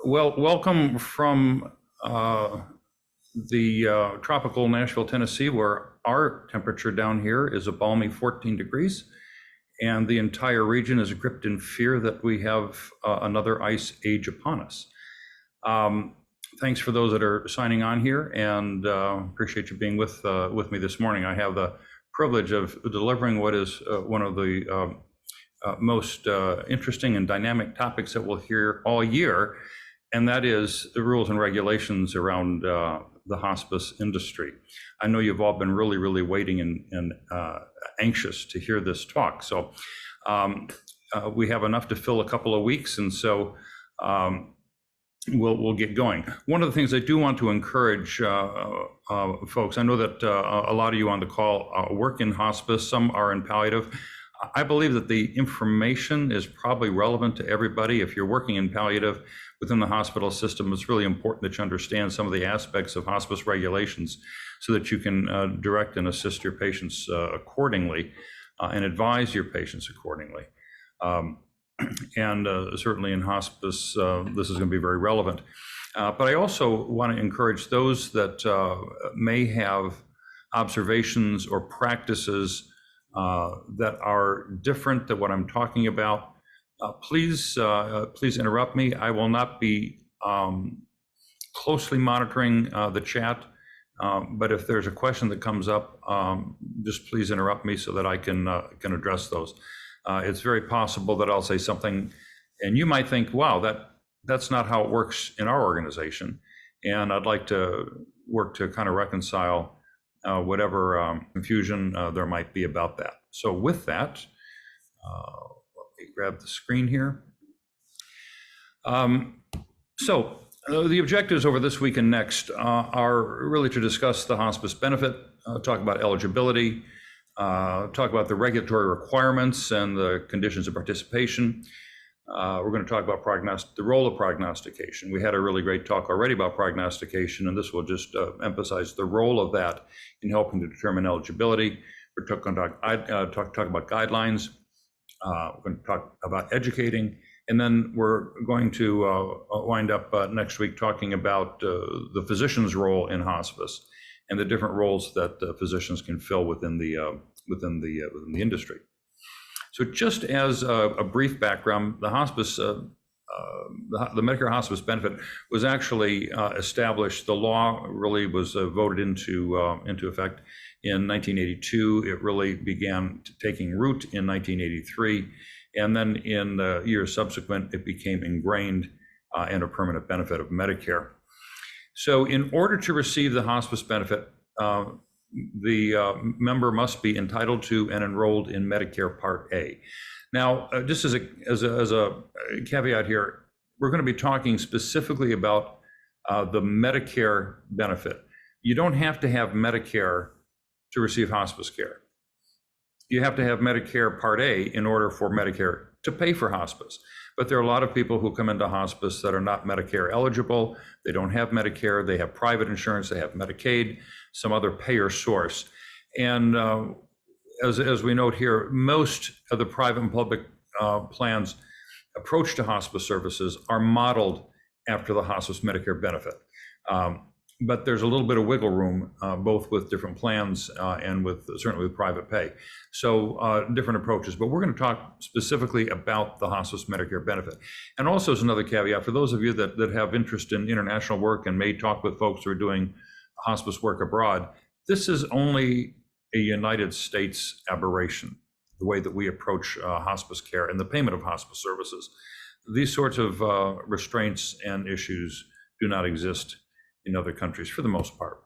Well, welcome from the tropical Nashville, Tennessee, where our temperature down here is a balmy 14 degrees, and the entire region is gripped in fear that we have another ice age upon us. Thanks for those that are signing on here, and appreciate you being with me this morning. I have the privilege of delivering what is one of the most interesting and dynamic topics that we'll hear all year, and that is the rules and regulations around the hospice industry. I know you've all been really waiting and anxious to hear this talk. So we have enough to fill a couple of weeks, and so we'll get going. One of the things I do want to encourage folks, I know that a lot of you on the call work in hospice, some are in palliative. I believe that the information is probably relevant to everybody. If you're working in palliative within the hospital system, it's really important that you understand some of the aspects of hospice regulations so that you can direct and assist your patients accordingly and advise your patients accordingly. And certainly in hospice, this is going to be very relevant. But I also want to encourage those that may have observations or practices that are different than what I'm talking about. Please interrupt me. I will not be closely monitoring the chat, but if there's a question that comes up, just please interrupt me so that I can address those. It's very possible that I'll say something and you might think, wow, that's not how it works in our organization. And I'd like to work to kind of reconcile whatever confusion there might be about that. So with that, let me grab the screen here. So the objectives over this week and next are really to discuss the hospice benefit, talk about eligibility, talk about the regulatory requirements and the conditions of participation. We're going to talk about the role of prognostication. We had a really great talk already about prognostication, and this will just emphasize the role of that in helping to determine eligibility. We're talking about talk about guidelines. We're going to talk about educating, and then we're going to wind up next week talking about the physician's role in hospice and the different roles that physicians can fill within the industry. So just as a brief background, the hospice, the Medicare hospice benefit was actually established. The law really was voted into effect in 1982. It really began taking root in 1983. And then in the years subsequent, it became ingrained and a permanent benefit of Medicare. So in order to receive the hospice benefit, the member must be entitled to and enrolled in Medicare Part A. Now, just as a caveat here, we're going to be talking specifically about the Medicare benefit. You don't have to have Medicare to receive hospice care. You have to have Medicare Part A in order for Medicare to pay for hospice. But there are a lot of people who come into hospice that are not Medicare eligible. They don't have Medicare. They have private insurance. They have Medicaid, some other payer source. And as we note here, most of the private and public plans approach to hospice services are modeled after the hospice Medicare benefit. But there's a little bit of wiggle room, both with different plans and certainly with private pay. So different approaches, but we're going to talk specifically about the hospice Medicare benefit. And also as another caveat, for those of you that have interest in international work and may talk with folks who are doing hospice work abroad, this is only a United States aberration, the way that we approach hospice care and the payment of hospice services. These sorts of restraints and issues do not exist in other countries for the most part.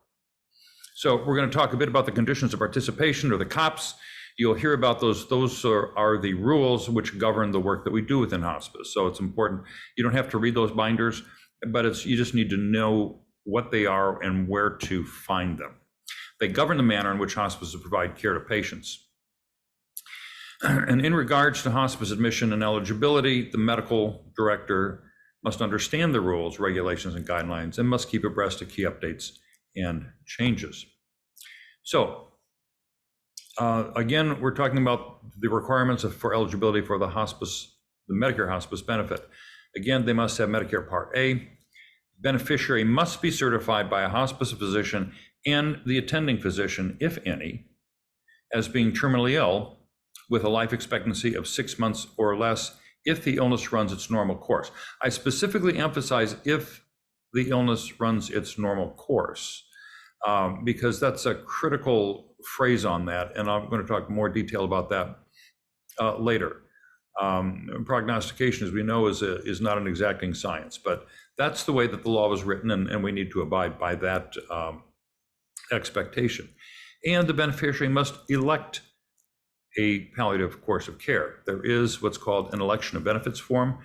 So we're going to talk a bit about the conditions of participation, or the COPS. You'll hear about those. Those are the rules which govern the work that we do within hospice. So it's important. You don't have to read those binders, but you just need to know what they are and where to find them. They govern the manner in which hospices provide care to patients. And in regards to hospice admission and eligibility, the medical director must understand the rules, regulations, and guidelines, and must keep abreast of key updates and changes. So again, we're talking about the requirements for eligibility for the Medicare hospice benefit. Again, they must have Medicare Part A. Beneficiary must be certified by a hospice physician and the attending physician, if any, as being terminally ill with a life expectancy of 6 months or less if the illness runs its normal course. I specifically emphasize if the illness runs its normal course, because that's a critical phrase on that, and I'm going to talk more detail about that later. Prognostication, as we know, is not an exacting science, but that's the way that the law was written, and we need to abide by that expectation. And the beneficiary must elect a palliative course of care. There is what's called an election of benefits form,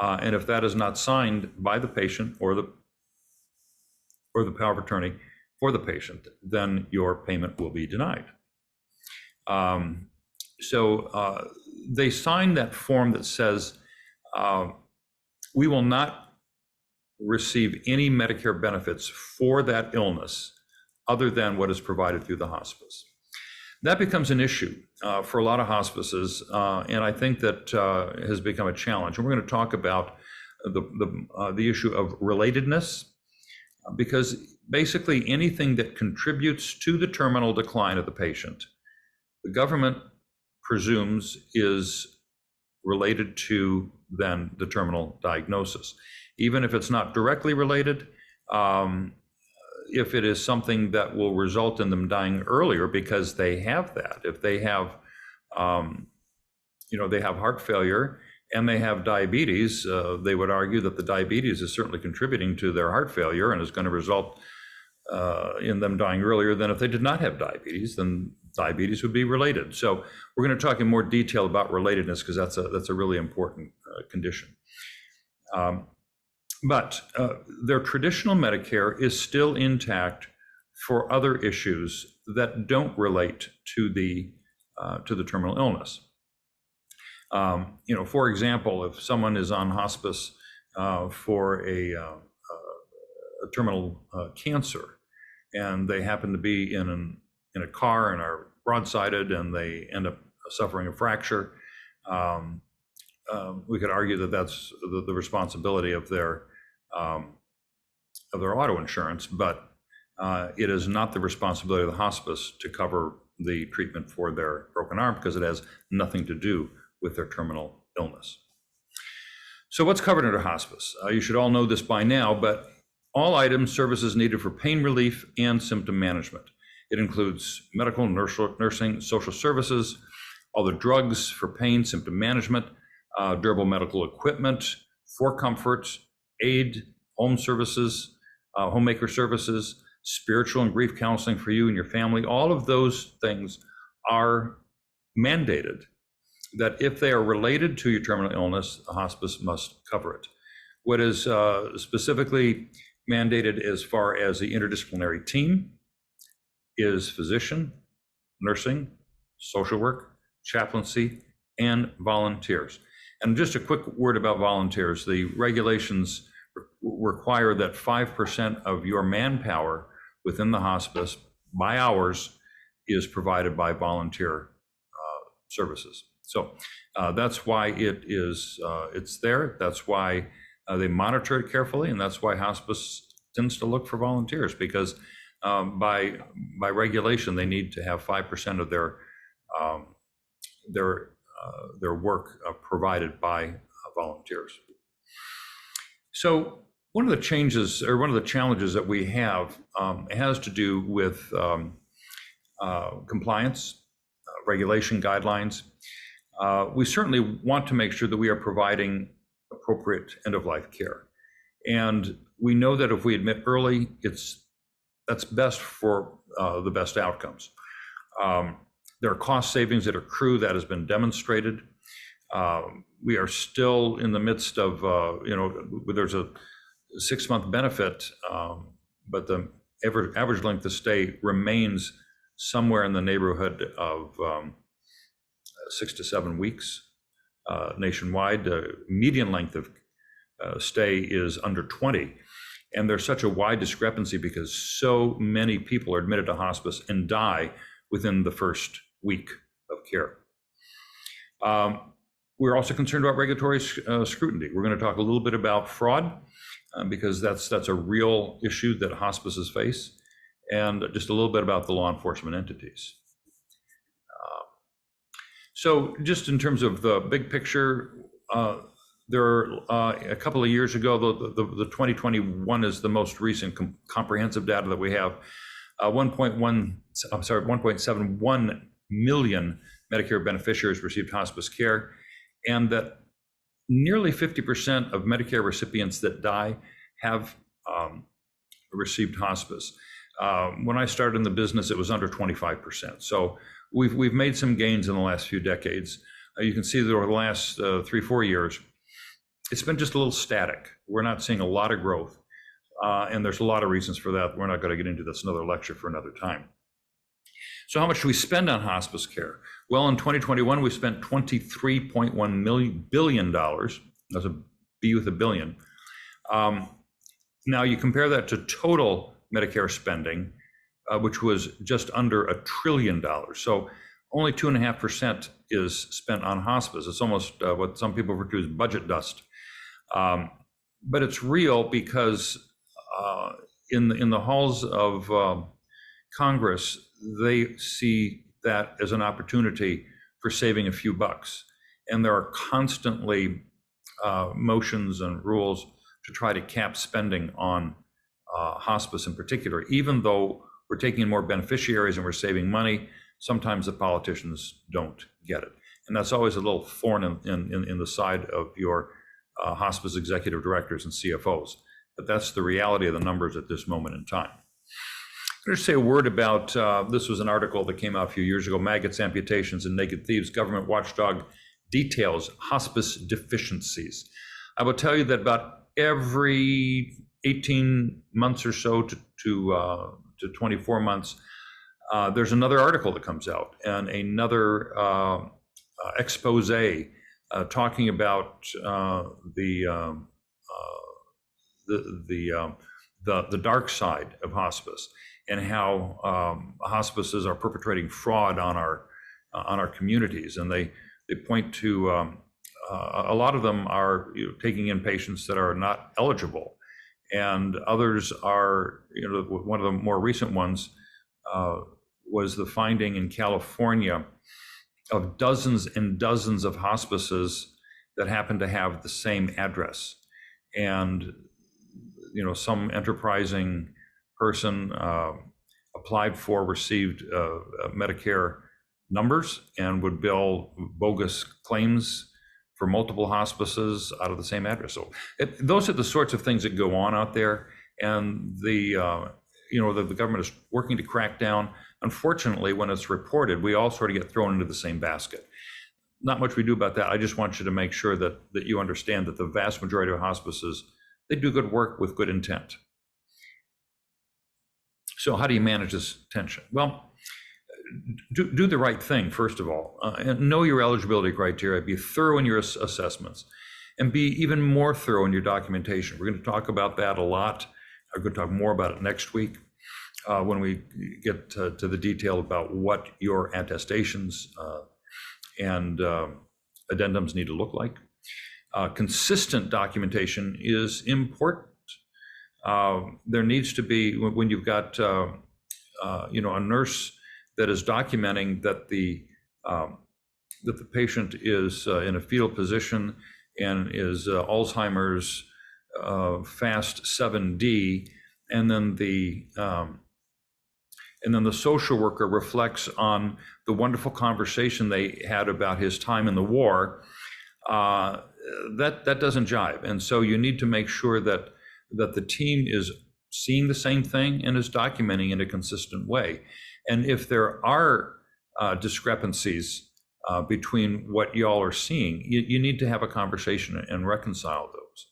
and if that is not signed by the patient or the power of attorney for the patient, then your payment will be denied. So they sign that form that says, we will not receive any Medicare benefits for that illness other than what is provided through the hospice. That becomes an issue for a lot of hospices, and I think that has become a challenge. And we're going to talk about the issue of relatedness, because basically anything that contributes to the terminal decline of the patient, the government presumes is related to then the terminal diagnosis. Even if it's not directly related, if it is something that will result in them dying earlier because they have that, if they have, they have heart failure and they have diabetes, they would argue that the diabetes is certainly contributing to their heart failure and is going to result in them dying earlier than if they did not have diabetes. Then diabetes would be related. So we're going to talk in more detail about relatedness, because that's a really important condition. But their traditional Medicare is still intact for other issues that don't relate to the terminal illness. For example, if someone is on hospice for a terminal cancer, and they happen to be in a car and are broadsided, and they end up suffering a fracture, we could argue that that's the responsibility of their auto insurance, but it is not the responsibility of the hospice to cover the treatment for their broken arm, because it has nothing to do with their terminal illness. So what's covered under hospice? You should all know this by now, but all items, services needed for pain relief and symptom management. It includes medical, nursing, social services, all the drugs for pain, symptom management, durable medical equipment for comfort, aid, home services, homemaker services, spiritual and grief counseling for you and your family. All of those things are mandated that if they are related to your terminal illness, the hospice must cover it. What is specifically mandated as far as the interdisciplinary team is physician, nursing, social work, chaplaincy, and volunteers. And just a quick word about volunteers. The regulations require that 5% of your manpower within the hospice by hours is provided by volunteer services. So that's why it's there. That's why they monitor it carefully, and that's why hospice tends to look for volunteers, because by regulation they need to have 5% of their work provided by volunteers. So one of the changes, or one of the challenges that we have has to do with compliance, regulation guidelines. We certainly want to make sure that we are providing appropriate end-of-life care. And we know that if we admit early, that's best for the best outcomes. There are cost savings that accrue, that has been demonstrated. We are still in the midst of, there's a 6-month benefit, but the average length of stay remains somewhere in the neighborhood of 6 to 7 weeks nationwide. The median length of stay is under 20. And there's such a wide discrepancy because so many people are admitted to hospice and die within the first week of care. We're also concerned about regulatory scrutiny. We're going to talk a little bit about fraud because that's a real issue that hospices face, and just a little bit about the law enforcement entities. So just in terms of the big picture, there are a couple of years ago, the 2021 is the most recent comprehensive data that we have. 1.71 million Medicare beneficiaries received hospice care, and that nearly 50% of Medicare recipients that die have received hospice. When I started in the business, it was under 25%. So we've made some gains in the last few decades. You can see that over the last 3-4 years, it's been just a little static. We're not seeing a lot of growth, and there's a lot of reasons for that. We're not going to get into this, another lecture for another time. So how much do we spend on hospice care? Well, in 2021, we spent $23.1 billion. That's a B with a billion. Now you compare that to total Medicare spending, which was just under $1 trillion. So only 2.5% is spent on hospice. It's almost what some people refer to as budget dust. But it's real because in the halls of Congress, they see that as an opportunity for saving a few bucks. And there are constantly motions and rules to try to cap spending on hospice in particular. Even though we're taking in more beneficiaries and we're saving money, sometimes the politicians don't get it. And that's always a little thorn in the side of your hospice executive directors and CFOs. But that's the reality of the numbers at this moment in time. I'm going to say a word about, this was an article that came out a few years ago, Maggots, Amputations, and Naked Thieves, Government Watchdog Details Hospice Deficiencies. I will tell you that about every 18 months or so to 24 months, there's another article that comes out and another expose talking about the dark side of hospice and how hospices are perpetrating fraud on our communities, and they point to a lot of them are taking in patients that are not eligible, and others are, one of the more recent ones was the finding in California of dozens and dozens of hospices that happen to have the same address. And some enterprising person applied for, received Medicare numbers and would bill bogus claims for multiple hospices out of the same address. So those are the sorts of things that go on out there, and the government is working to crack down. Unfortunately, when it's reported, we all sort of get thrown into the same basket. Not much we do about that. I just want you to make sure that you understand that the vast majority of hospices, they do good work with good intent. So how do you manage this tension? Well, do the right thing, first of all, and know your eligibility criteria, be thorough in your assessments, and be even more thorough in your documentation. We're going to talk about that a lot. I'm going to talk more about it next week when we get to the detail about what your attestations and addendums need to look like. Consistent documentation is important. There needs to be, when you've got a nurse that is documenting that the patient is in a fetal position and is Alzheimer's fast 7D, and then the social worker reflects on the wonderful conversation they had about his time in the war. That doesn't jive, and so you need to make sure that the team is seeing the same thing and is documenting in a consistent way. And if there are discrepancies between what y'all are seeing, you need to have a conversation and reconcile those.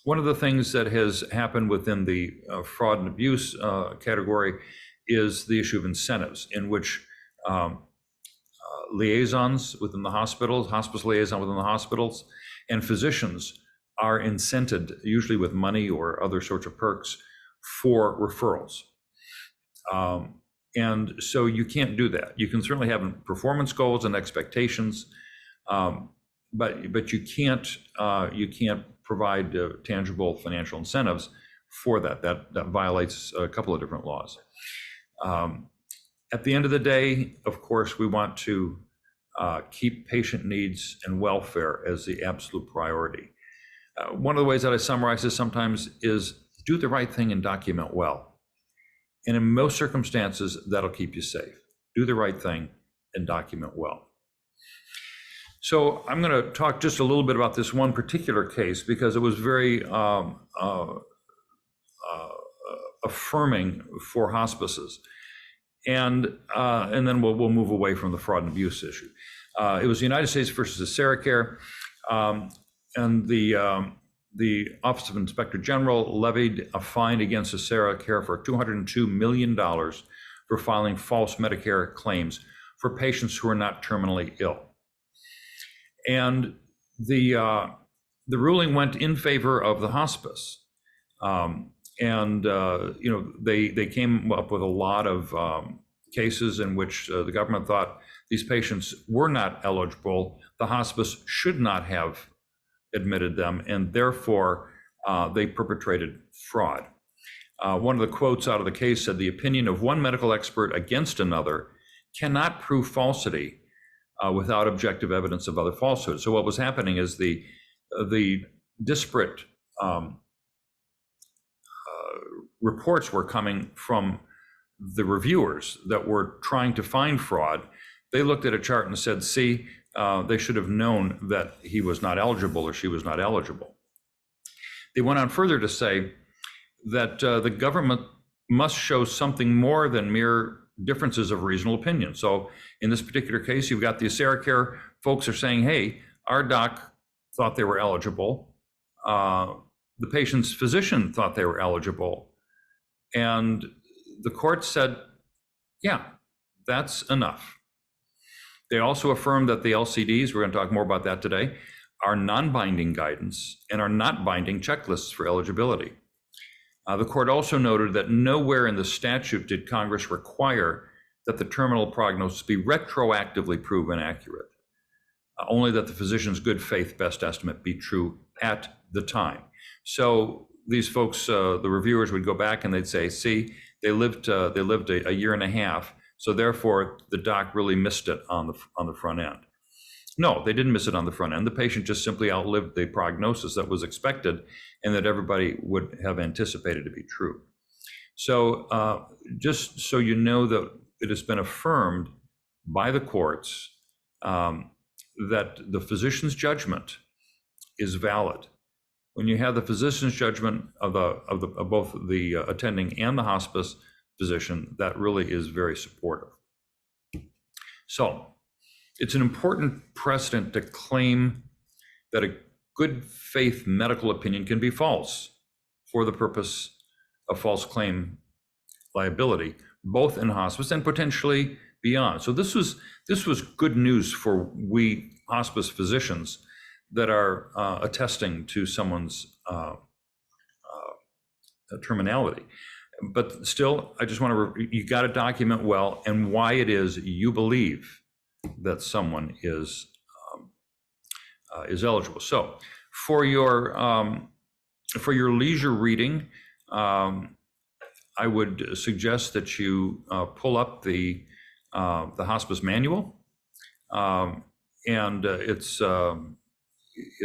One of the things that has happened within the fraud and abuse category is the issue of incentives, in which liaisons within the hospitals, hospice liaison within the hospitals, and physicians are incented, usually with money or other sorts of perks, for referrals. And so you can't do that. You can certainly have performance goals and expectations, But you can't provide tangible financial incentives for that. That violates a couple of different laws. At the end of the day, of course, we want to keep patient needs and welfare as the absolute priority. One of the ways that I summarize this sometimes is do the right thing and document well. And in most circumstances, that'll keep you safe. Do the right thing and document well. So I'm going to talk just a little bit about this one particular case because it was very affirming for hospices. And then we'll move away from the fraud and abuse issue. It was the United States versus AseraCare, and the Office of Inspector General levied a fine against AseraCare for $202 million for filing false Medicare claims for patients who are not terminally ill. And the ruling went in favor of the hospice. They came up with a lot of cases in which the government thought these patients were not eligible. The hospice should not have admitted them, and therefore they perpetrated fraud. One of the quotes out of the case said, "The opinion of one medical expert against another cannot prove falsity without objective evidence of other falsehoods." So what was happening is the disparate reports were coming from the reviewers that were trying to find fraud. They looked at a chart and said, see, they should have known that he was not eligible or she was not eligible. They went on further to say that the government must show something more than mere differences of reasonable opinion. So in this particular case, you've got the AseraCare folks are saying, hey, our doc thought they were eligible. The patient's physician thought they were eligible. And the court said, yeah, that's enough. They also affirmed that the LCDs, we're going to talk more about that today, are non-binding guidance and are not binding checklists for eligibility. The court also noted that nowhere in the statute did Congress require that the terminal prognosis be retroactively proven accurate, only that the physician's good faith best estimate be true at the time. So these folks, the reviewers would go back and they'd say, see, they lived a year and a half, so therefore the doc really missed it on the front end. No, they didn't miss it on the front end. The patient just simply outlived the prognosis that was expected and that everybody would have anticipated to be true. So just so you know that it has been affirmed by the courts that the physician's judgment is valid. When you have the physician's judgment of both the attending and the hospice physician, that really is very supportive. So it's an important precedent to claim that a good faith medical opinion can be false for the purpose of false claim liability, both in hospice and potentially beyond. So this was good news for we hospice physicians that are attesting to someone's terminality. But still, I just want to, you got to document well and why it is you believe that someone is eligible. So for your leisure reading, I would suggest that you pull up the hospice manual, and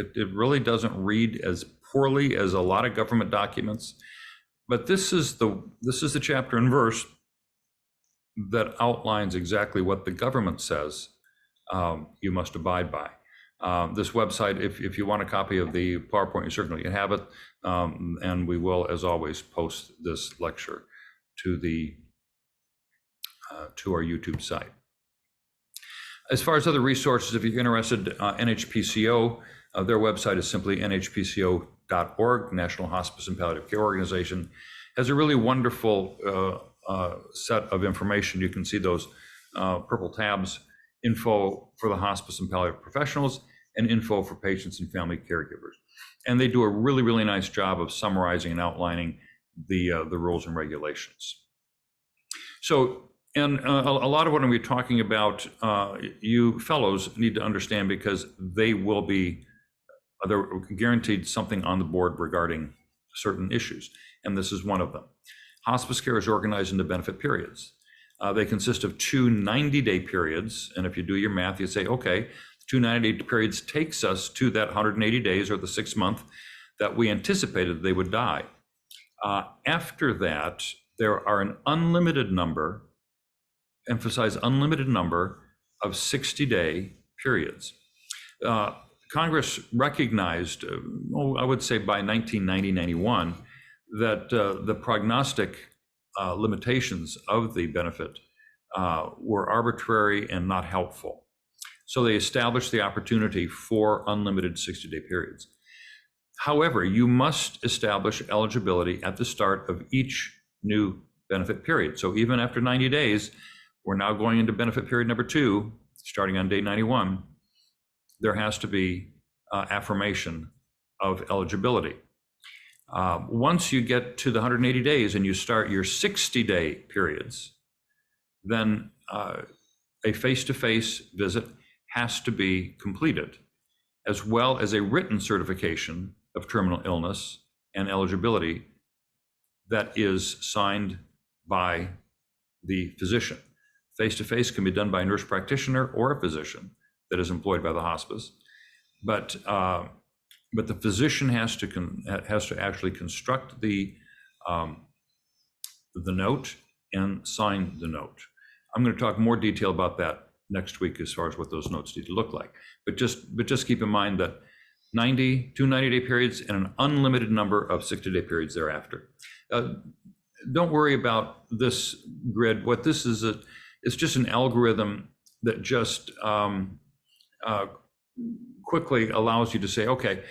it really doesn't read as poorly as a lot of government documents, but this is the chapter and verse that outlines exactly what the government says you must abide by. This website, if you want a copy of the PowerPoint, you certainly can have it, and we will, as always, post this lecture to our YouTube site. As far as other resources, if you're interested, NHPCO, their website is simply nhpco.org, National Hospice and Palliative Care Organization, has a really wonderful set of information. You can see those purple tabs, info for the hospice and palliative professionals and info for patients and family caregivers. And they do a really, really nice job of summarizing and outlining the rules and regulations. So And a lot of what I'm talking about, you fellows need to understand, because they will be, they're guaranteed something on the board regarding certain issues, and this is one of them. Hospice care is organized into benefit periods. They consist of 2 90-day periods, and if you do your math, you say, okay, 2 90-day periods takes us to that 180 days, or the 6 month that we anticipated they would die. After that, there are an unlimited number, emphasize unlimited number, of 60-day periods. Congress recognized, I would say by 1990-91, that the prognostic limitations of the benefit were arbitrary and not helpful. So they established the opportunity for unlimited 60-day periods. However, you must establish eligibility at the start of each new benefit period. So even after 90 days, we're now going into benefit period number 2, starting on day 91, there has to be affirmation of eligibility. Once you get to the 180 days and you start your 60-day periods, then a face-to-face visit has to be completed, as well as a written certification of terminal illness and eligibility that is signed by the physician. Face-to-face can be done by a nurse practitioner or a physician that is employed by the hospice, but the physician has to actually construct the note and sign the note. I'm going to talk more detail about that next week as far as what those notes need to look like. But just keep in mind that 2 90-day periods and an unlimited number of 60-day periods thereafter. Don't worry about this grid. What this is, it's just an algorithm that just quickly allows you to say, okay,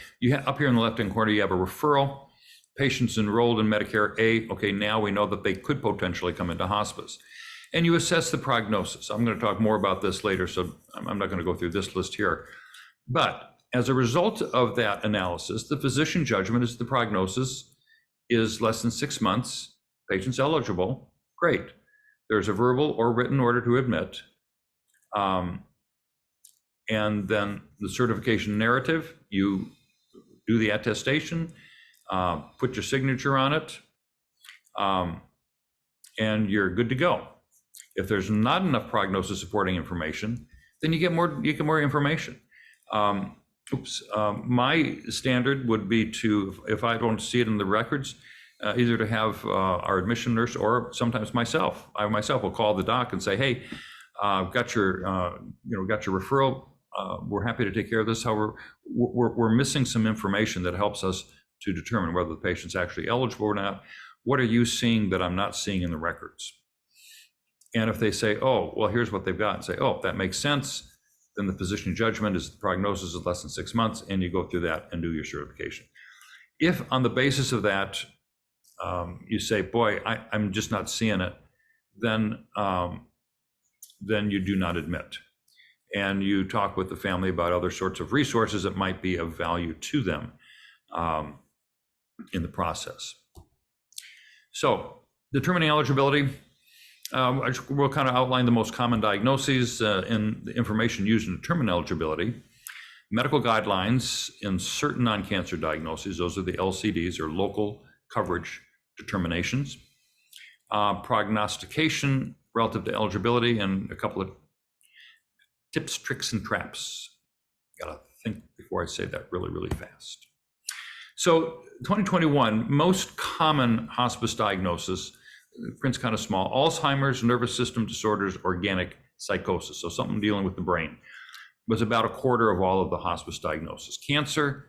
up here in the left-hand corner, you have a referral, patients enrolled in Medicare A. Okay, now we know that they could potentially come into hospice. And you assess the prognosis. I'm going to talk more about this later, so I'm not going to go through this list here. But as a result of that analysis, the physician judgment is the prognosis is less than 6 months, patient's eligible, great. There's a verbal or written order to admit. And then the certification narrative, you do the attestation, put your signature on it, and you're good to go. If there's not enough prognosis supporting information, then you get more information. My standard would be to, if I don't see it in the records, either to have our admission nurse, or sometimes I myself will call the doc and say, hey, got your referral. We're happy to take care of this. However, we're missing some information that helps us to determine whether the patient's actually eligible or not. What are you seeing that I'm not seeing in the records? And if they say, oh, well, here's what they've got, and say, oh, that makes sense, then the physician judgment is the prognosis is less than 6 months, and you go through that and do your certification. If on the basis of that, you say, boy, I'm just not seeing it, then you do not admit. And you talk with the family about other sorts of resources that might be of value to them in the process. So determining eligibility, we'll kind of outline the most common diagnoses and the information used to determine eligibility. Medical guidelines in certain non-cancer diagnoses, those are the LCDs, or local coverage determinations. Prognostication relative to eligibility, and a couple of tips, tricks, and traps. Gotta think before I say that really, really fast. So 2021, most common hospice diagnosis, print's kind of small: Alzheimer's, nervous system disorders, organic psychosis, so something dealing with the brain, was about a quarter of all of the hospice diagnosis. Cancer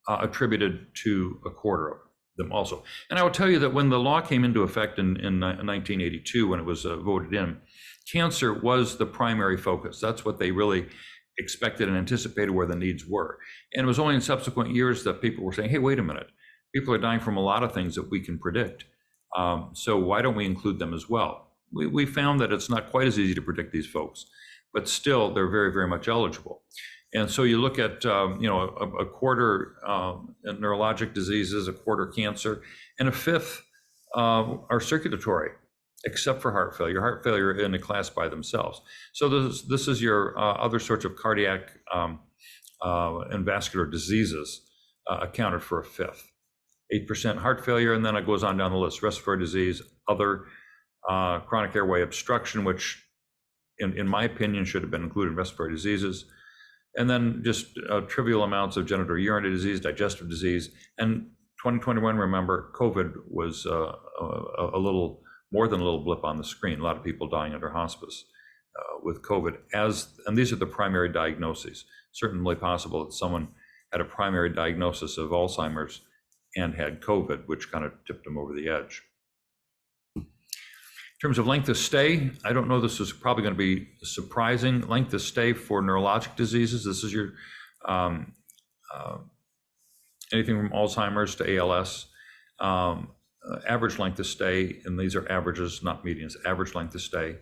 attributed to a quarter of them also. And I will tell you that when the law came into effect in 1982, when it was voted in, cancer was the primary focus. That's what they really expected and anticipated where the needs were. And it was only in subsequent years that people were saying, hey, wait a minute, people are dying from a lot of things that we can predict. So why don't we include them as well? We found that it's not quite as easy to predict these folks, but still they're very, very much eligible. And so you look at, a quarter neurologic diseases, a quarter cancer, and a fifth are circulatory except for heart failure. Heart failure in a class by themselves. So this is your other sorts of cardiac and vascular diseases accounted for a fifth. 8% heart failure, and then it goes on down the list. Respiratory disease, other chronic airway obstruction, which in my opinion should have been included in respiratory diseases. And then just trivial amounts of genitourinary disease, digestive disease. And 2021, remember, COVID was a little more than a little blip on the screen. A lot of people dying under hospice with COVID, and these are the primary diagnoses. Certainly possible that someone had a primary diagnosis of Alzheimer's and had COVID, which kind of tipped them over the edge. In terms of length of stay, I don't know, this is probably going to be surprising. Length of stay for neurologic diseases, this is your anything from Alzheimer's to ALS. Average length of stay, and these are averages, not medians, average length of stay,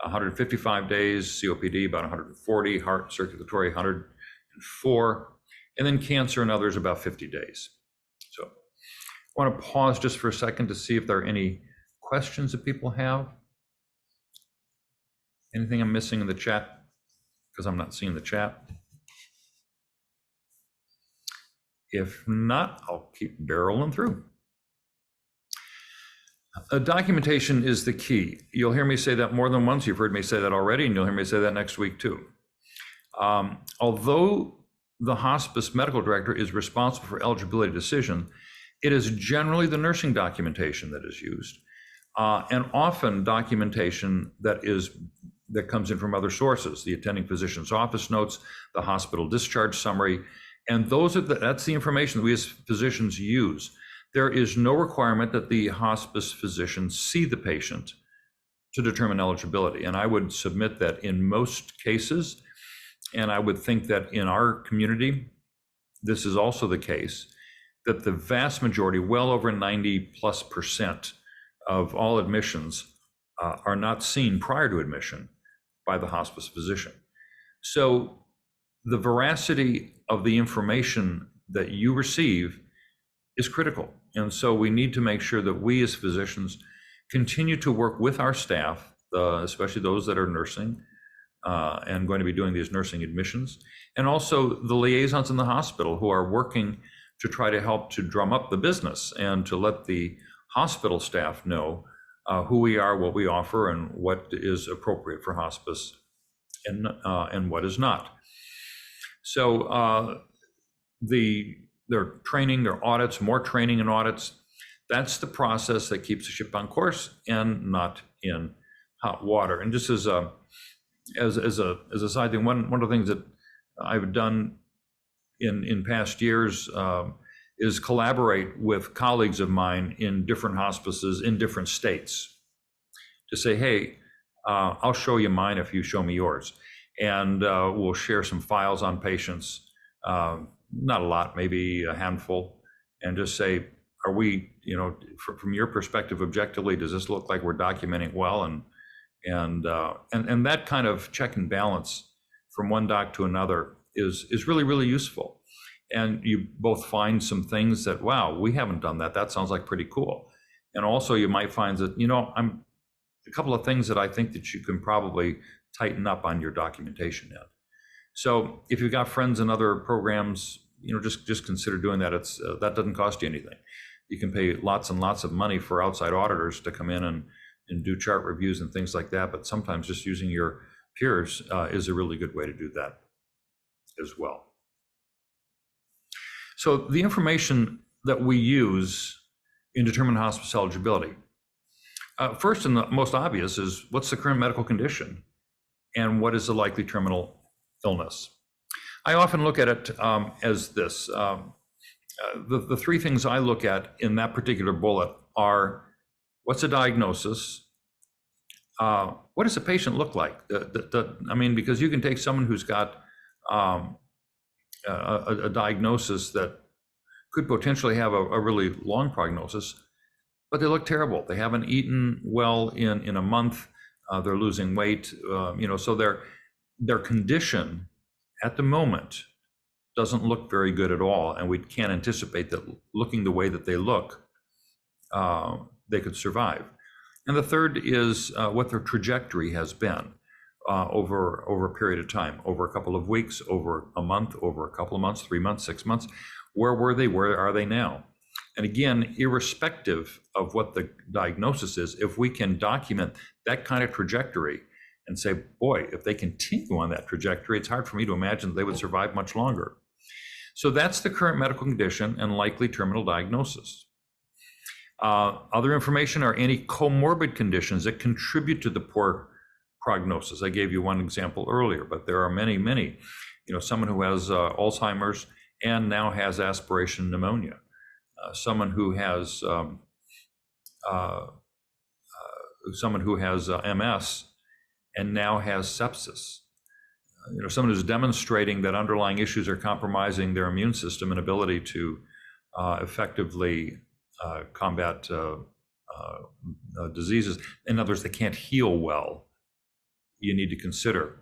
155 days, COPD about 140, heart circulatory 104, and then cancer and others about 50 days. So I want to pause just for a second to see if there are any questions that people have. Anything I'm missing in the chat? Because I'm not seeing the chat. If not, I'll keep barreling through. Documentation is the key. You'll hear me say that more than once. You've heard me say that already, and you'll hear me say that next week too. Although the hospice medical director is responsible for eligibility decision, it is generally the nursing documentation that is used, and often documentation that comes in from other sources, the attending physician's office notes, the hospital discharge summary, and that's the information that we as physicians use. There is no requirement that the hospice physician see the patient to determine eligibility. And I would submit that in most cases, and I would think that in our community, this is also the case, that the vast majority, well over 90+% of all admissions are not seen prior to admission by the hospice physician. So the veracity of the information that you receive is critical. And so we need to make sure that we as physicians continue to work with our staff, especially those that are nursing and going to be doing these nursing admissions, and also the liaisons in the hospital who are working to try to help to drum up the business and to let the hospital staff know who we are, what we offer, and what is appropriate for hospice and what is not. So their training, their audits, more training and audits, that's the process that keeps the ship on course and not in hot water. And just as a side thing, one of the things that I've done in past years is collaborate with colleagues of mine in different hospices in different states to say, hey, I'll show you mine if you show me yours. And we'll share some files on patients, not a lot, maybe a handful, and just say, are we, from your perspective, objectively, does this look like we're documenting well? And that kind of check and balance from one doc to another is really, really useful. And you both find some things that, wow, we haven't done that. That sounds like pretty cool. And also you might find that, I'm a couple of things that I think that you can probably tighten up on your documentation end. So if you've got friends in other programs, just consider doing that. That doesn't cost you anything. You can pay lots and lots of money for outside auditors to come in and do chart reviews and things like that. But sometimes just using your peers is a really good way to do that as well. So the information that we use in determining hospice eligibility, first and the most obvious is what's the current medical condition and what is the likely terminal illness. I often look at it as this. The three things I look at in that particular bullet are, what's a diagnosis? What does a patient look like? Because you can take someone who's got a diagnosis that could potentially have a really long prognosis, but they look terrible. They haven't eaten well in a month. They're losing weight. So their condition at the moment doesn't look very good at all, and we can't anticipate that looking the way that they look, they could survive. And the third is what their trajectory has been over a period of time, over a couple of weeks, over a month, over a couple of months, 3 months, 6 months. Where were they? Where are they now? And again, irrespective of what the diagnosis is, if we can document that kind of trajectory and say, boy, if they continue on that trajectory, it's hard for me to imagine that they would survive much longer. So that's the current medical condition and likely terminal diagnosis. Other information are any comorbid conditions that contribute to the poor prognosis. I gave you one example earlier, but there are many, many. Someone who has Alzheimer's and now has aspiration pneumonia. Someone who has MS and now has sepsis. Someone who's demonstrating that underlying issues are compromising their immune system and ability to effectively combat diseases. In other words, they can't heal well. You need to consider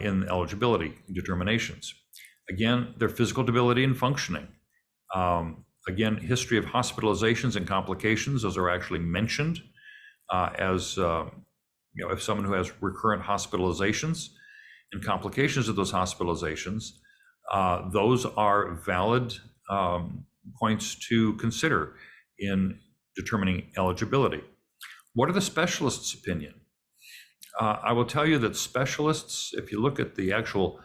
in eligibility determinations. Again, their physical debility and functioning. Again, history of hospitalizations and complications, those are actually mentioned as, if someone who has recurrent hospitalizations and complications of those hospitalizations, those are valid points to consider in determining eligibility. What are the specialists' opinion? I will tell you that specialists, if you look at the actual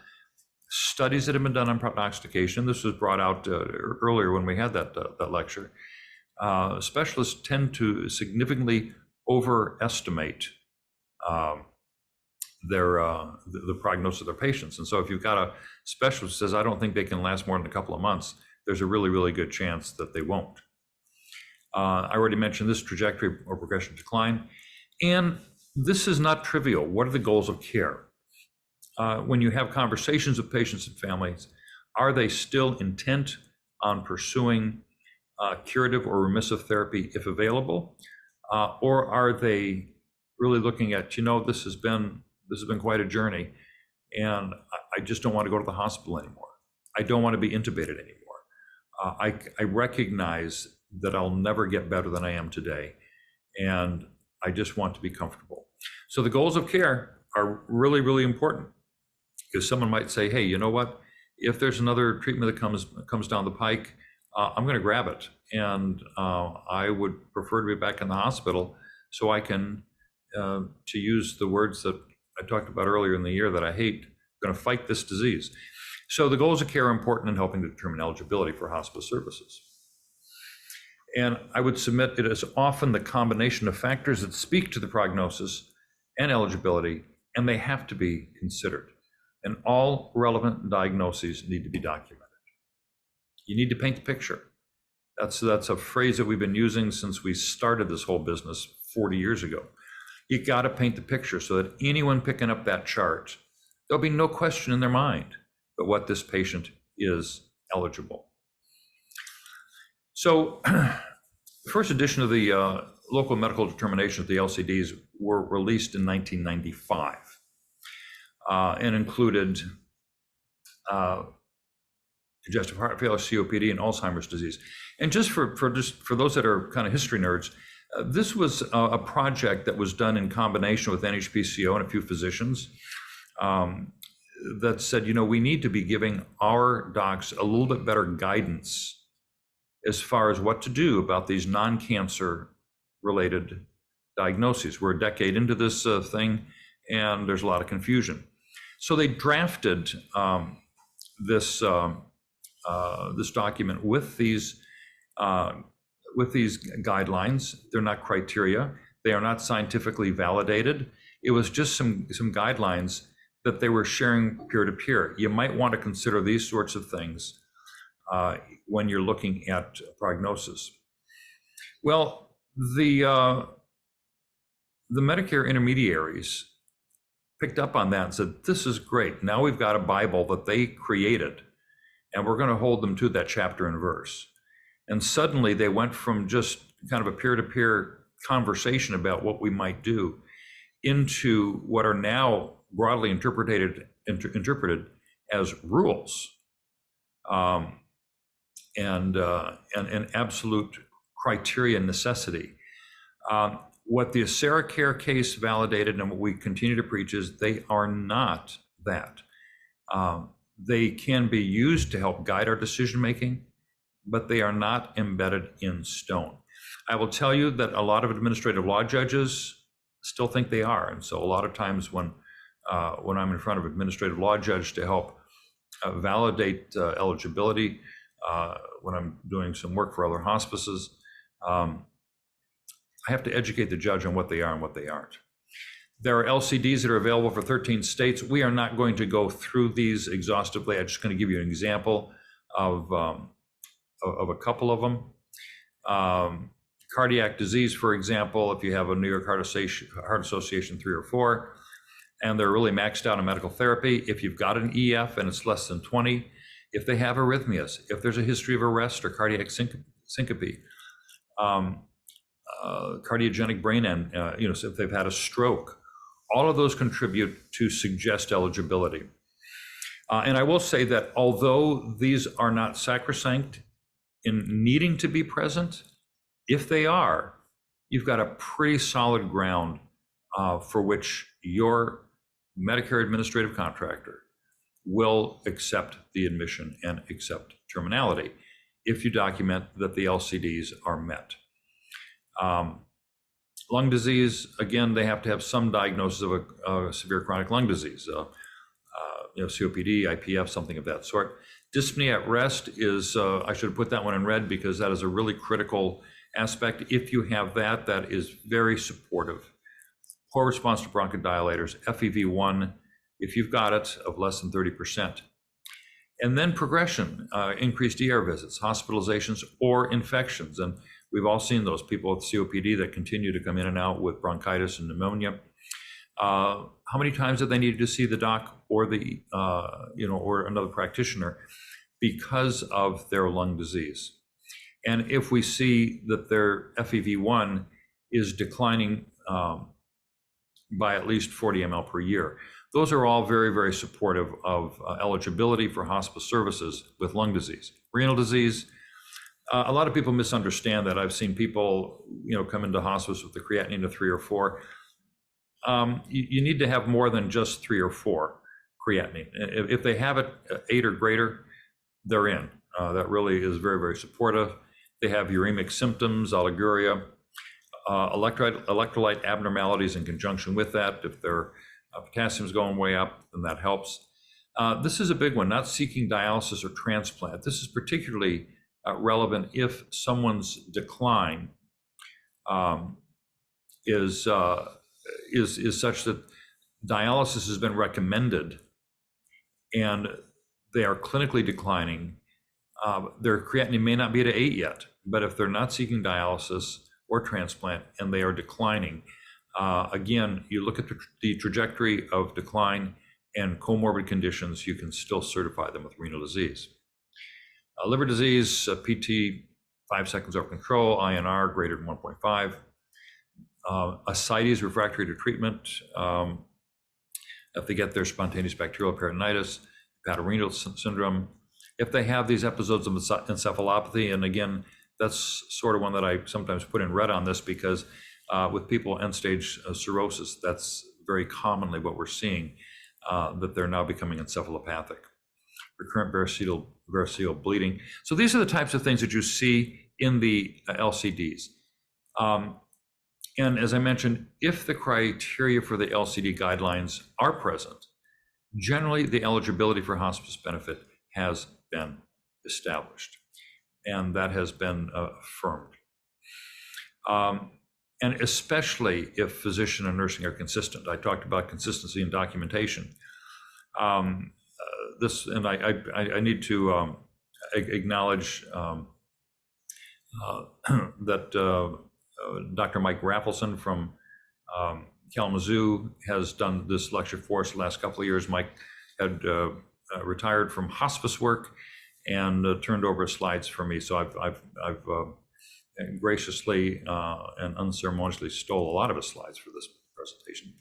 studies that have been done on prognostication, this was brought out earlier when we had that lecture, specialists tend to significantly overestimate the prognosis of their patients. And so if you've got a specialist who says, I don't think they can last more than a couple of months, there's a really, really good chance that they won't. I already mentioned this trajectory or progression decline. And this is not trivial. What are the goals of care? When you have conversations with patients and families, are they still intent on pursuing curative or remissive therapy if available? Or are they really looking at, this has been quite a journey, and I just don't want to go to the hospital anymore. I don't want to be intubated anymore. I recognize that I'll never get better than I am today, and I just want to be comfortable. So the goals of care are really, really important, because someone might say, hey, you know what? If there's another treatment that comes down the pike, I'm going to grab it, and I would prefer to be back in the hospital so I can, to use the words that I talked about earlier in the year that I hate, going to fight this disease. So the goals of care are important in helping to determine eligibility for hospice services. And I would submit it is often the combination of factors that speak to the prognosis and eligibility, and they have to be considered. And all relevant diagnoses need to be documented. You need to paint the picture. That's a phrase that we've been using since we started this whole business 40 years ago. You got to paint the picture so that anyone picking up that chart, there'll be no question in their mind but what this patient is eligible. So the first edition of the local medical determinations, the LCDs, were released in 1995 and included congestive heart failure, COPD, and Alzheimer's disease. And just for those that are kind of history nerds, this was a project that was done in combination with NHPCO and a few physicians that said, we need to be giving our docs a little bit better guidance as far as what to do about these non-cancer related diagnoses. We're a decade into this thing, and there's a lot of confusion. So they drafted this document with these guidelines. They're not criteria. They are not scientifically validated. It was just some guidelines that they were sharing peer-to-peer. You might want to consider these sorts of things when you're looking at prognosis. Well, the Medicare intermediaries picked up on that and said, this is great. Now we've got a Bible that they created, and we're going to hold them to that chapter and verse. And suddenly they went from just kind of a peer-to-peer conversation about what we might do into what are now broadly interpreted as rules and absolute criteria necessity. What the AseraCare case validated and what we continue to preach is they are not that. They can be used to help guide our decision-making, but they are not embedded in stone. I will tell you that a lot of administrative law judges still think they are. And so a lot of times when I'm in front of an administrative law judge to help validate eligibility, when I'm doing some work for other hospices, I have to educate the judge on what they are and what they aren't. There are LCDs that are available for 13 states. We are not going to go through these exhaustively. I'm just going to give you an example of a couple of them. Cardiac disease, for example, if you have a New York Heart Association 3 or 4, and they're really maxed out on medical therapy, if you've got an EF and it's less than 20, if they have arrhythmias, if there's a history of arrest or cardiac syncope, cardiogenic brain end, so if they've had a stroke, all of those contribute to suggest eligibility. And I will say that although these are not sacrosanct in needing to be present, if they are, you've got a pretty solid ground for which your Medicare administrative contractor will accept the admission and accept terminality if you document that the LCDs are met. Lung disease, again, they have to have some diagnosis of a severe chronic lung disease, COPD, IPF, something of that sort. Dyspnea at rest is, I should have put that one in red because that is a really critical aspect. If you have that, that is very supportive. Poor response to bronchodilators, FEV1, if you've got it, of less than 30%. And then progression, increased ER visits, hospitalizations, or infections. And we've all seen those people with COPD that continue to come in and out with bronchitis and pneumonia. How many times have they needed to see the doc or the, or another practitioner because of their lung disease? And if we see that their FEV1 is declining by at least 40 ml per year, those are all very, very supportive of eligibility for hospice services with lung disease. Renal disease, a lot of people misunderstand that. I've seen people, come into hospice with the creatinine of 3 or 4. You need to have more than just 3 or 4 creatinine. If they have it 8 or greater, they're in. That really is very, very supportive. They have uremic symptoms, oliguria, electrolyte abnormalities in conjunction with that. If their potassium's going way up, then that helps. This is a big one, not seeking dialysis or transplant. This is particularly relevant if someone's decline is such that dialysis has been recommended and they are clinically declining. Their creatinine may not be at 8 yet, but if they're not seeking dialysis or transplant and they are declining, again, you look at the trajectory of decline and comorbid conditions, you can still certify them with renal disease. Liver disease, PT 5 seconds over control, INR greater than 1.5. Ascites refractory to treatment, if they get their spontaneous bacterial peritonitis, hepatorenal syndrome, if they have these episodes of encephalopathy, and again, that's sort of one that I sometimes put in red on this because with people end-stage cirrhosis, that's very commonly what we're seeing, that they're now becoming encephalopathic. Recurrent variceal bleeding. So these are the types of things that you see in the LCDs. And as I mentioned, if the criteria for the LCD guidelines are present, generally the eligibility for hospice benefit has been established, and that has been affirmed. And especially if physician and nursing are consistent. I talked about consistency in documentation. This, and I need to acknowledge that Dr. Mike Raffleson from Kalamazoo has done this lecture for us the last couple of years. Mike had retired from hospice work and turned over his slides for me. So I've graciously and unceremoniously stole a lot of his slides for this presentation.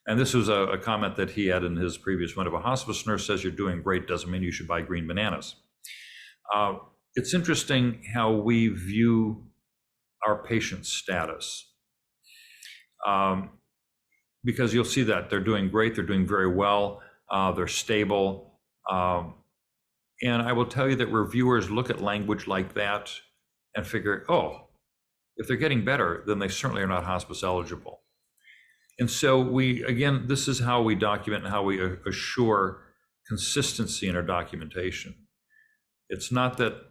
And this was a comment that he had in his previous one. If a hospice nurse says you're doing great, doesn't mean you should buy green bananas. It's interesting how we view our patient status. because you'll see that they're doing great, they're doing very well, they're stable. And I will tell you that reviewers look at language like that and figure, oh, if they're getting better, then they certainly are not hospice eligible. And so again, this is how we document and how we assure consistency in our documentation. It's not that the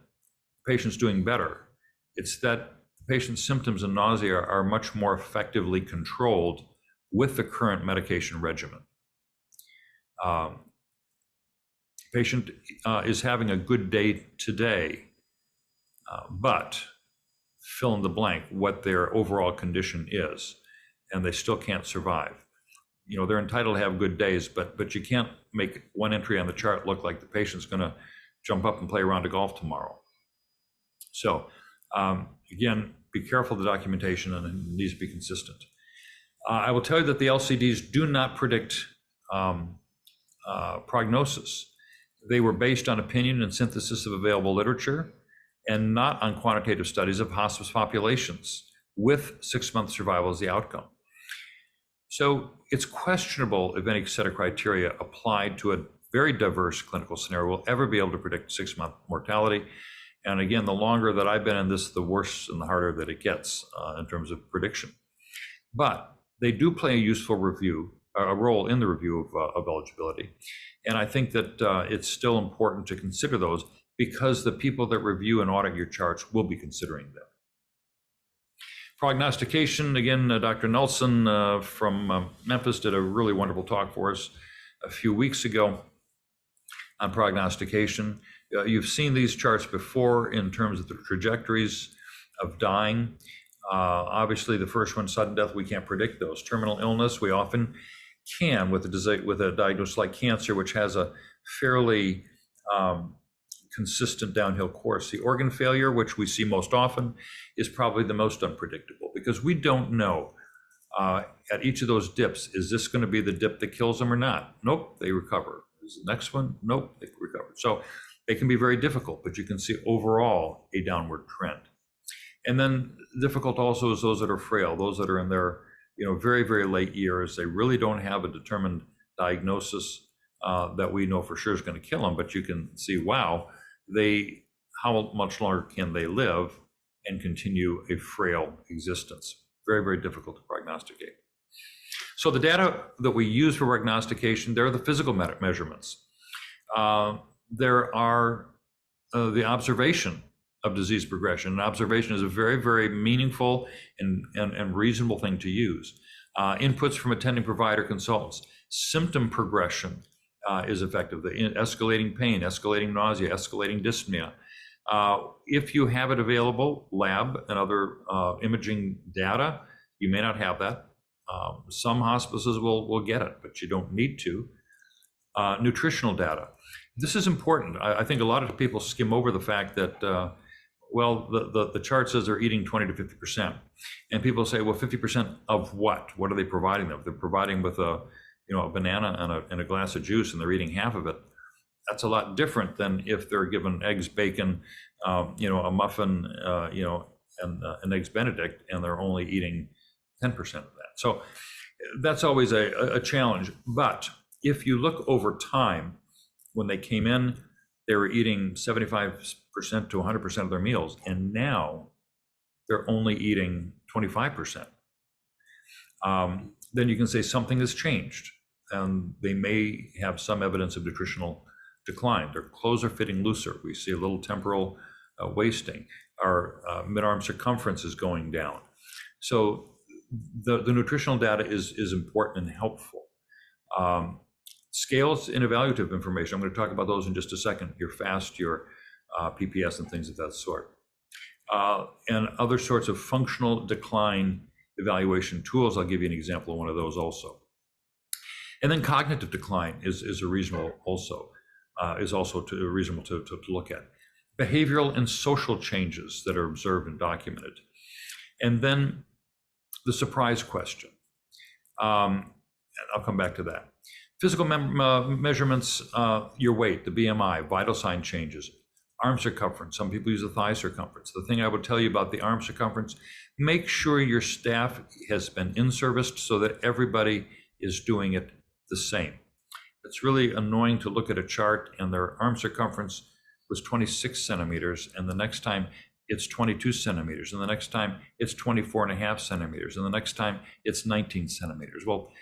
patient's doing better, it's that the patient's symptoms and nausea are much more effectively controlled with the current medication regimen. Patient is having a good day today, but fill in the blank what their overall condition is, and they still can't survive. You know, they're entitled to have good days, but you can't make one entry on the chart look like the patient's going to jump up and play a round of golf tomorrow. So again, be careful of the documentation, and it needs to be consistent. I will tell you that the LCDs do not predict prognosis. They were based on opinion and synthesis of available literature, and not on quantitative studies of hospice populations with 6-month survival as the outcome. So it's questionable if any set of criteria applied to a very diverse clinical scenario will ever be able to predict 6-month mortality. And again, the longer that I've been in this, the worse and the harder that it gets in terms of prediction. But they do play a useful role in the review of eligibility. And I think that it's still important to consider those, because the people that review and audit your charts will be considering them. Prognostication, again, Dr. Nelson from Memphis did a really wonderful talk for us a few weeks ago on prognostication. You've seen these charts before in terms of the trajectories of dying. Obviously, the first one, sudden death, we can't predict those. Terminal illness, we often can with a diagnosis like cancer, which has a fairly consistent downhill course. The organ failure, which we see most often, is probably the most unpredictable, because we don't know at each of those dips, is this going to be the dip that kills them or not? Nope, they recover. Is the next one? Nope, they recover. So it can be very difficult, but you can see overall a downward trend. And then difficult also is those that are frail, those that are in their very, very late years. They really don't have a determined diagnosis that we know for sure is going to kill them, but you can see, wow, how much longer can they live and continue a frail existence? Very, very difficult to prognosticate. So the data that we use for prognostication, there are the physical measurements. There are the observation of disease progression. And observation is a very, very meaningful and reasonable thing to use. Inputs from attending provider consultants. Symptom progression is effective. The escalating pain, escalating nausea, escalating dyspnea. If you have it available, lab and other imaging data, you may not have that. Some hospices will get it, but you don't need to. Nutritional data. This is important. I think a lot of people skim over the fact that, the chart says they're eating 20 to 50%. And people say, well, 50% of what? What are they providing them? They're providing with a banana and a glass of juice, and they're eating half of it. That's a lot different than if they're given eggs, bacon, a muffin, and an eggs Benedict, and they're only eating 10% of that. So that's always a challenge. But if you look over time, when they came in, they were eating 75% to 100% of their meals, and now they're only eating 25%. Then you can say something has changed, and they may have some evidence of nutritional decline. Their clothes are fitting looser. We see a little temporal wasting. Our mid-arm circumference is going down. So the nutritional data is important and helpful. Scales and evaluative information, I'm going to talk about those in just a second. Your FAST, your PPS, and things of that sort. And other sorts of functional decline evaluation tools. I'll give you an example of one of those also. And then cognitive decline is reasonable also, reasonable to look at. Behavioral and social changes that are observed and documented. And then the surprise question. And I'll come back to that. Physical measurements, your weight, the BMI, vital sign changes. Arm circumference, some people use the thigh circumference. The thing I would tell you about the arm circumference, make sure your staff has been in-serviced so that everybody is doing it the same. It's really annoying to look at a chart and their arm circumference was 26 centimeters, and the next time it's 22 centimeters, and the next time it's 24.5 centimeters, and the next time it's 19 centimeters. Well,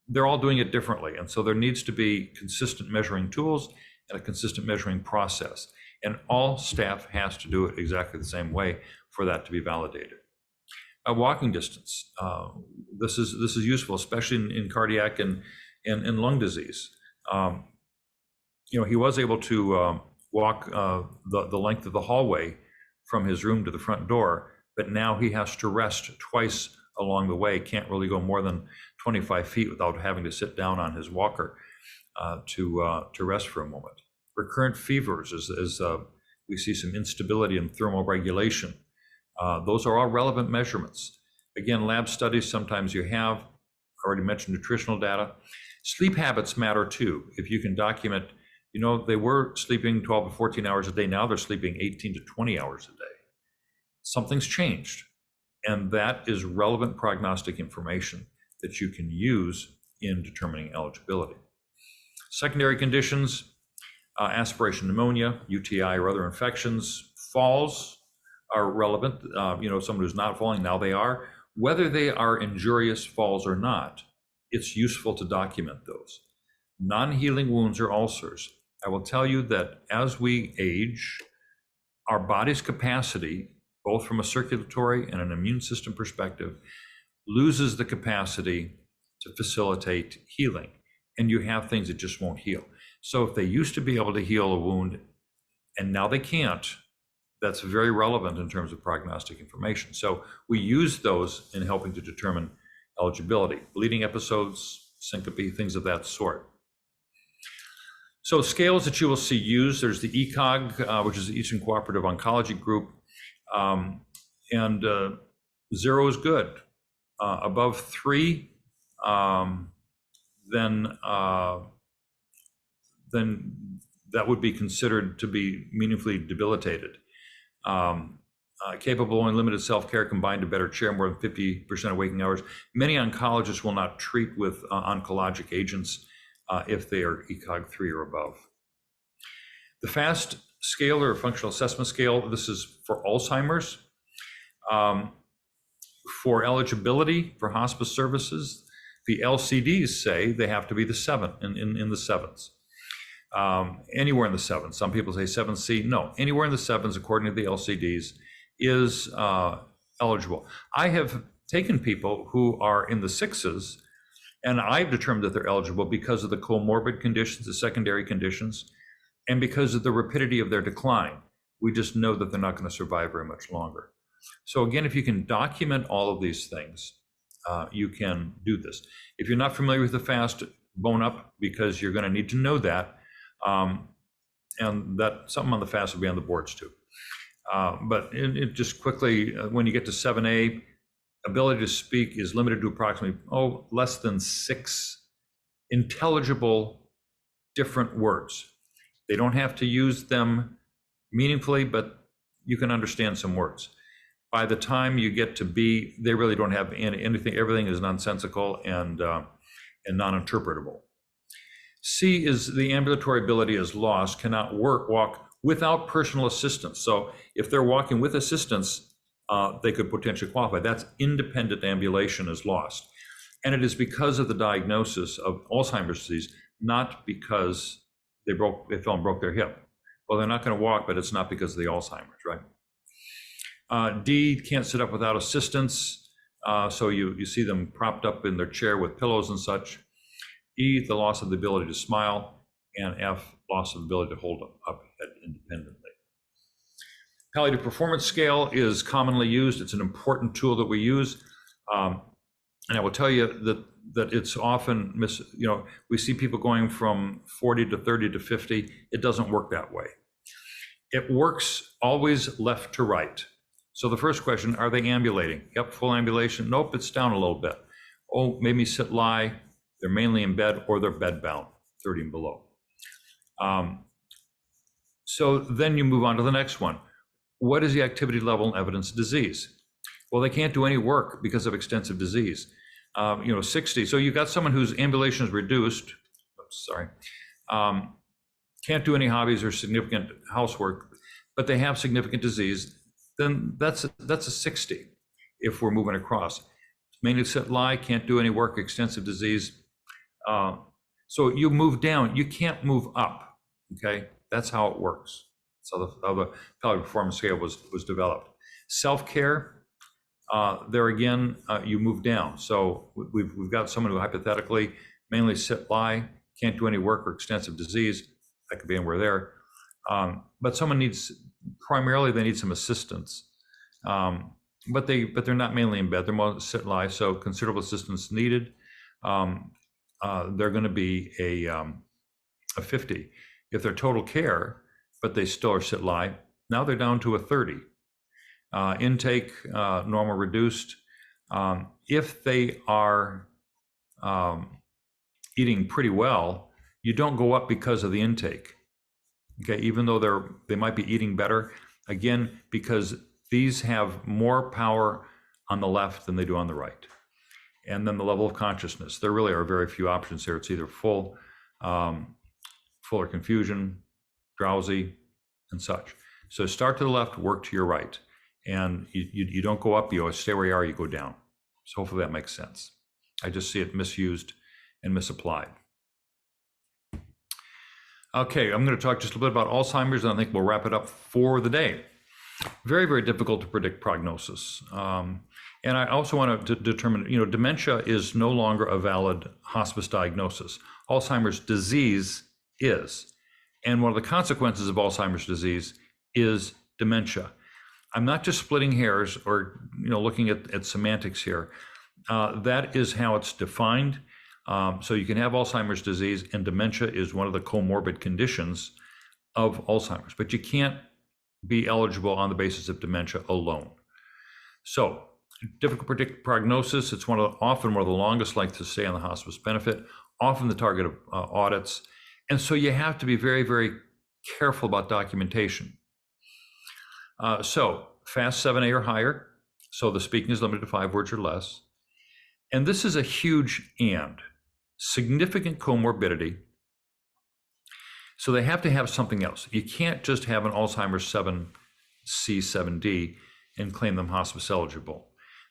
they're all doing it differently, and so there needs to be consistent measuring tools and a consistent measuring process. And all staff has to do it exactly the same way for that to be validated. Walking distance. This is useful, especially in cardiac and lung disease. He was able to walk the length of the hallway from his room to the front door, but now he has to rest twice along the way. Can't really go more than 25 feet without having to sit down on his walker to rest for a moment. Recurrent fevers, as we see some instability in thermoregulation. Those are all relevant measurements. Again, lab studies, sometimes you have, already mentioned nutritional data. Sleep habits matter too. If you can document, they were sleeping 12 to 14 hours a day, now they're sleeping 18 to 20 hours a day. Something's changed, and that is relevant prognostic information that you can use in determining eligibility. Secondary conditions, aspiration pneumonia, UTI, or other infections. Falls are relevant. Someone who's not falling, now they are. Whether they are injurious falls or not, it's useful to document those. Non-healing wounds or ulcers. I will tell you that as we age, our body's capacity, both from a circulatory and an immune system perspective, loses the capacity to facilitate healing. And you have things that just won't heal. So if they used to be able to heal a wound and now they can't, that's very relevant in terms of prognostic information. So we use those in helping to determine eligibility. Bleeding episodes, syncope, things of that sort. So scales that you will see used, there's the ECOG, which is the Eastern Cooperative Oncology Group, and 0 is good. Above 3, then that would be considered to be meaningfully debilitated. Capable and limited self-care combined to better chair more than 50% of waking hours. Many oncologists will not treat with oncologic agents if they are ECOG 3 or above. The FAST scale, or functional assessment scale, this is for Alzheimer's. For eligibility for hospice services, the LCDs say they have to be the 7 in the 7s. Anywhere in the 7s. Some people say 7C. No, anywhere in the 7s, according to the LCDs, is eligible. I have taken people who are in the 6s, and I've determined that they're eligible because of the comorbid conditions, the secondary conditions, and because of the rapidity of their decline. We just know that they're not going to survive very much longer. So again, if you can document all of these things, you can do this. If you're not familiar with the FAST, bone up, because you're going to need to know that. And that something on the FAST will be on the boards too. But it just quickly, when you get to 7A, ability to speak is limited to approximately, less than 6 intelligible different words. They don't have to use them meaningfully, but you can understand some words. By the time you get to B, they really don't have anything. Everything is nonsensical and non-interpretable. C is the ambulatory ability is lost, cannot walk without personal assistance. So if they're walking with assistance, they could potentially qualify. That's independent ambulation is lost. And it is because of the diagnosis of Alzheimer's disease, not because they fell and broke their hip. Well, they're not going to walk, but it's not because of the Alzheimer's, right? D, can't sit up without assistance. So you see them propped up in their chair with pillows and such. E, the loss of the ability to smile. And F, loss of ability to hold up head independently. Palliative performance scale is commonly used. It's an important tool that we use. And I will tell you that it's often we see people going from 40 to 30 to 50. It doesn't work that way. It works always left to right. So the first question, are they ambulating? Yep, full ambulation. Nope, it's down a little bit. Oh, maybe sit, lie. They're mainly in bed or they're bed bound, 30 and below. So then you move on to the next one. What is the activity level in evidence of disease? Well, they can't do any work because of extensive disease. 60. So you've got someone whose ambulation is reduced. Oops, sorry. Can't do any hobbies or significant housework, but they have significant disease. Then that's a 60. If we're moving across, mainly sit, lie, can't do any work, extensive disease. So you move down. You can't move up. Okay, that's how it works. So the palliative performance scale was developed. Self-care. There again, you move down. So we've got someone who hypothetically mainly sit, lie, can't do any work or extensive disease. That could be anywhere there. But someone primarily they need some assistance. But they're not mainly in bed. They're more sit, lie. So considerable assistance needed. They're going to be a 50. If they're total care, but they still are sit, lie, now they're down to a 30. Intake, normal reduced. If they are eating pretty well, you don't go up because of the intake. Okay, even though they might be eating better, again, because these have more power on the left than they do on the right. And then the level of consciousness. There really are very few options here. It's either full or confusion, drowsy, and such. So start to the left, work to your right. And you don't go up, you always stay where you are, you go down. So hopefully that makes sense. I just see it misused and misapplied. Okay, I'm going to talk just a little bit about Alzheimer's, and I think we'll wrap it up for the day. Very, very difficult to predict prognosis. And I also want to determine, dementia is no longer a valid hospice diagnosis. Alzheimer's disease is. And one of the consequences of Alzheimer's disease is dementia. I'm not just splitting hairs or looking at semantics here. That is how it's defined. So you can have Alzheimer's disease, and dementia is one of the comorbid conditions of Alzheimer's, but you can't be eligible on the basis of dementia alone. So difficult to predict prognosis. It's often one of the longest lengths of stay on the hospice benefit, often the target of audits. And so you have to be very, very careful about documentation. So fast 7A or higher. So the speaking is limited to 5 words or less. And this is a huge and. Significant comorbidity. So they have to have something else. You can't just have an Alzheimer's 7C, 7D and claim them hospice eligible.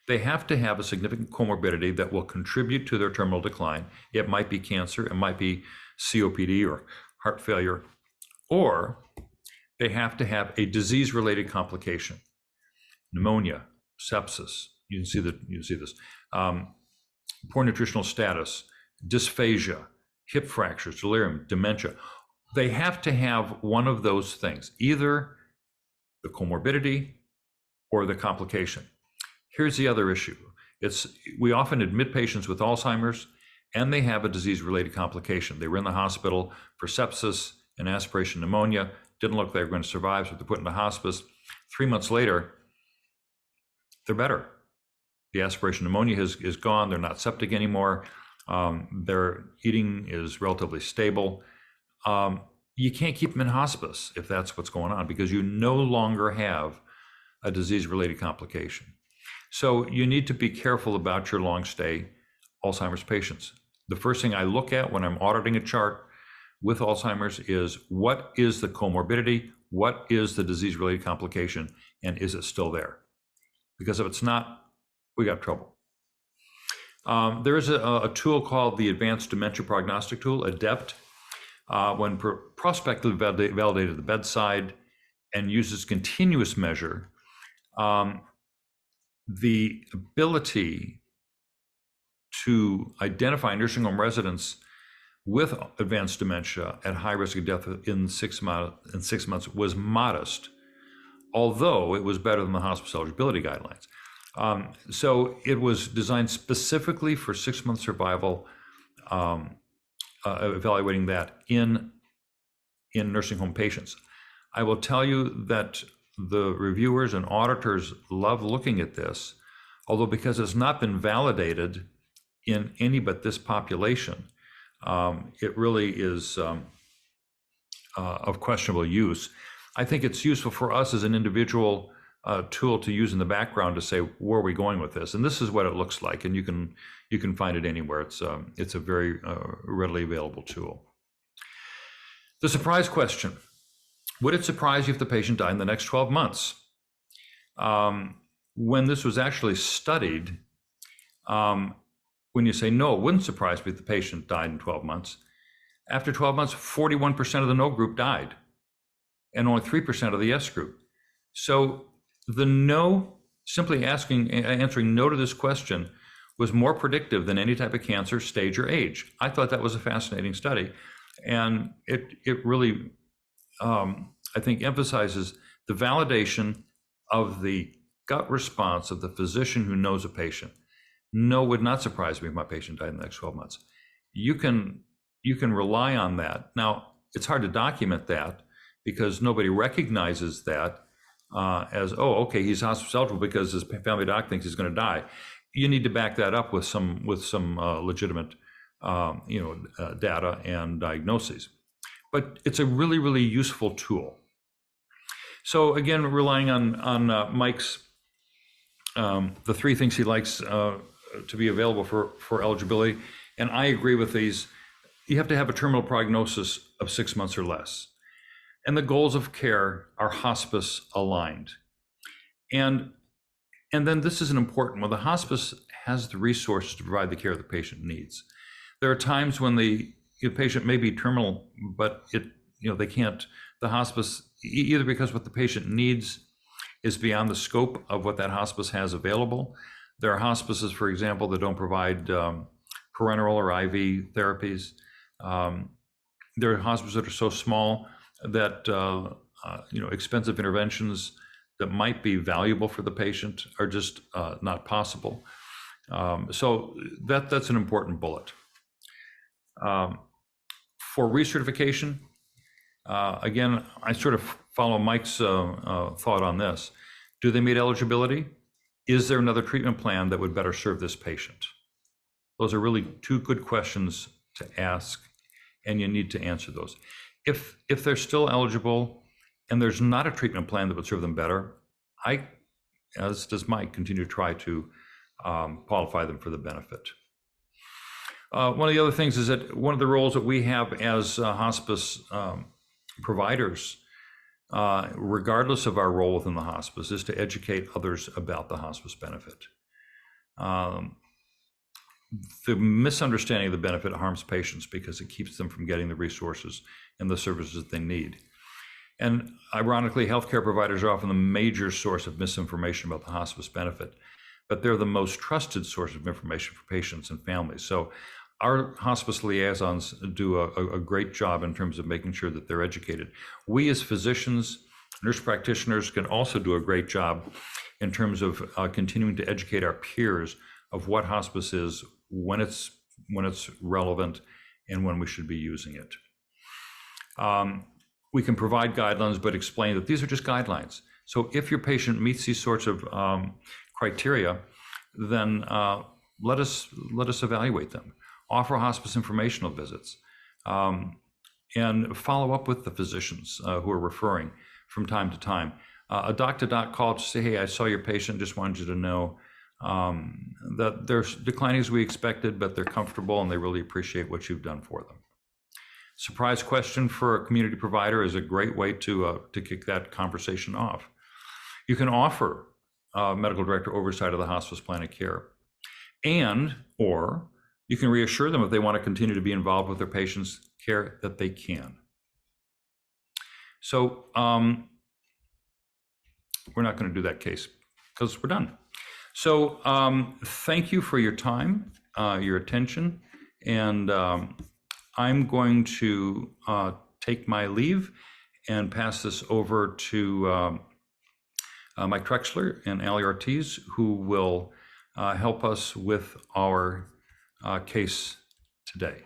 They have to have a significant comorbidity that will contribute to their terminal decline. It might be cancer, it might be COPD or heart failure, or they have to have a disease-related complication, pneumonia, sepsis. You can see this. Poor nutritional status, dysphagia, hip fractures, delirium, dementia. They have to have one of those things, either the comorbidity or the complication. Here's the other issue. We often admit patients with Alzheimer's and they have a disease-related complication. They were in the hospital for sepsis and aspiration pneumonia, didn't look like they were going to survive, so they're put into hospice. 3 months later, they're better. The aspiration pneumonia is gone, they're not septic anymore, their eating is relatively stable. You can't keep them in hospice if that's what's going on, because you no longer have a disease-related complication. So you need to be careful about your long stay Alzheimer's patients. The first thing I look at when I'm auditing a chart with Alzheimer's is, what is the comorbidity? What is the disease-related complication? And is it still there? Because if it's not, we got trouble. There is a tool called the Advanced Dementia Prognostic Tool, ADEPT, when prospectively validated at the bedside and uses continuous measure. The ability to identify nursing home residents with advanced dementia at high risk of death in 6 months was modest, although it was better than the hospice eligibility guidelines. So it was designed specifically for 6-month survival, evaluating that in nursing home patients. I will tell you that the reviewers and auditors love looking at this, although because it's not been validated in any but this population, it really is of questionable use. I think it's useful for us as an individual tool to use in the background to say, where are we going with this? And this is what it looks like, and you can find it anywhere. It's a very readily available tool. The surprise question: would it surprise you if the patient died in the next 12 months? When this was actually studied, when you say no, it wouldn't surprise me if the patient died in 12 months. After 12 months, 41% of the no group died, and only 3% of the yes group. So the no, simply answering no to this question, was more predictive than any type of cancer, stage, or age. I thought that was a fascinating study, and it really, I think, emphasizes the validation of the gut response of the physician who knows a patient. No would not surprise me if my patient died in the next 12 months. You can rely on that. Now, it's hard to document that because nobody recognizes that as, oh, okay, he's hospice eligible because his family doc thinks he's going to die. You need to back that up with some legitimate, data and diagnoses. But it's a really, really useful tool. So again, relying on Mike's, the three things he likes to be available for eligibility, and I agree with these. You have to have a terminal prognosis of 6 months or less. And the goals of care are hospice aligned. And then this is an important one. The hospice has the resources to provide the care the patient needs. There are times when the patient may be terminal, but they can't, the hospice, either because what the patient needs is beyond the scope of what that hospice has available. There are hospices, for example, that don't provide parenteral or IV therapies. There are hospices that are so small that expensive interventions that might be valuable for the patient are just not possible. So that's an important bullet. For recertification, again, I sort of follow Mike's thought on this. Do they meet eligibility? Is there another treatment plan that would better serve this patient? Those are really two good questions to ask, and you need to answer those. If they're still eligible and there's not a treatment plan that would serve them better, I, as does Mike, continue to try to qualify them for the benefit. One of the other things is that one of the roles that we have as hospice providers, regardless of our role within the hospice, is to educate others about the hospice benefit. The misunderstanding of the benefit harms patients because it keeps them from getting the resources and the services that they need. And ironically, healthcare providers are often the major source of misinformation about the hospice benefit, but they're the most trusted source of information for patients and families. So our hospice liaisons do a great job in terms of making sure that they're educated. We as physicians, nurse practitioners can also do a great job in terms of continuing to educate our peers of what hospice is, when it's relevant, and when we should be using it. We can provide guidelines, but explain that these are just guidelines. So if your patient meets these sorts of criteria, then let us evaluate them. Offer hospice informational visits, and follow up with the physicians who are referring from time to time. A doc-to-doc call to say, hey, I saw your patient, just wanted you to know that they're declining as we expected, but they're comfortable and they really appreciate what you've done for them. Surprise question for a community provider is a great way to kick that conversation off. You can offer medical director oversight of the hospice plan of care, or you can reassure them if they want to continue to be involved with their patients' care that they can. So we're not going to do that case because we're done. So thank you for your time, your attention, and I'm going to take my leave and pass this over to Mike Trexler and Ali Ortiz, who will help us with our case today.